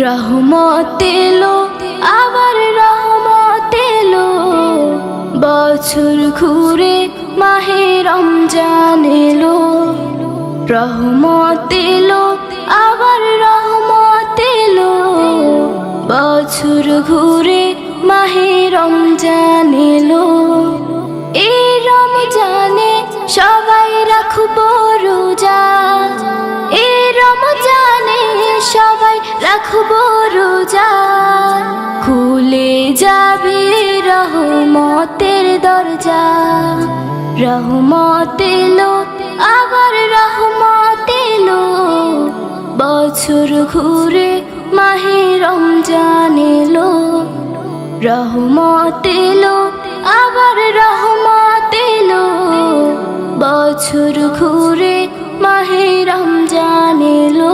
রহমত এলো আবার রহমত এলো, বছর ঘুরে মাহে রমজান এলো। রহমত এলো আবার রহমত এলো, বছর ঘুরে মাহে রমজান এলো। এই রমজানে সবাই রাখবো রোজা, এই রমজানে সবাই রাখবো রোজা। খুলে যাবে রহমতের দরজা। রহমত এলো আবার রহমত এলো, বছর ঘুরে মাহে রমজান এলো। রহমত এলো আবার রহমত এলো, বছর ঘুরে মাহে রমজান এলো।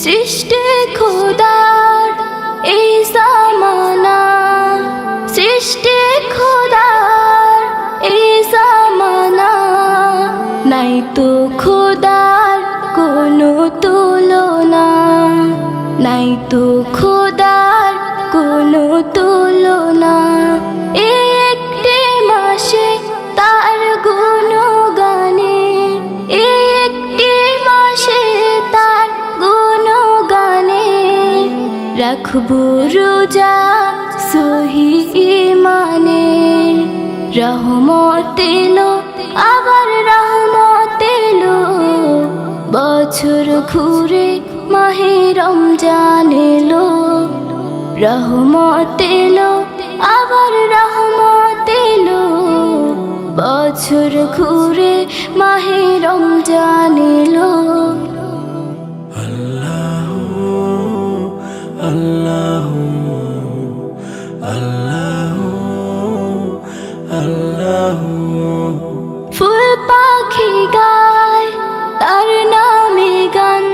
সৃষ্টি খোদার এই জামানা, সৃষ্টি খোদার এই জামানা, নাই তো খোদার কোনো তুলনা, নাই তো খোদার কোনো তুলনা। একটি মাসে তার গুণগানে, একটি মাসে তার গুণগানে, রাখবো রোজা সহি ঈমানে। রহমত এলো আবার রহমত এলো, বছর ঘুরে মাহে রমজান এলো। রহমত এলো আবার রহমত এলো, বছর ঘুরে মাহে রমজান এলো। ফুল পাখি গায় তার নামে গান,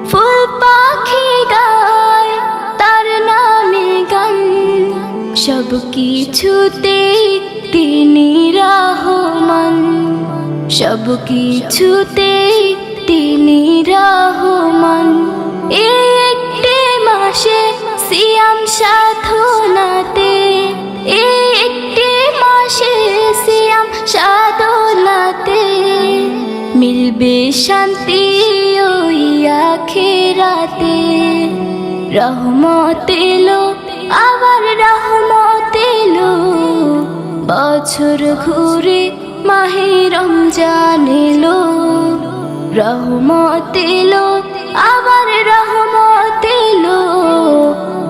ফুল পাখি গায় তার নামে গান, সব কিছুতে তিনি রহমান, সব কিছুতে তিনি রহমান। একটি মাসে সিয়াম সাধনাতে, একটি মাসে সিয়াম সাধনাতে, মিলবে শান্তি ওই আখিরাতে। রহমত এলো আবার রহমত এলো, বছর ঘুরে মাহে রমজান এলো। রহমত এলো আবার রহমত এলো,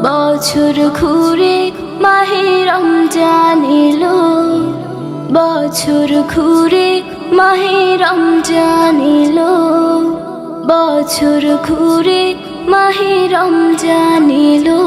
বছর ঘুরে মাহে রমজান এলো। বছর ঘুরে মাহে রমজান এলো, বছর ঘুরে মাহে রমজান এলো।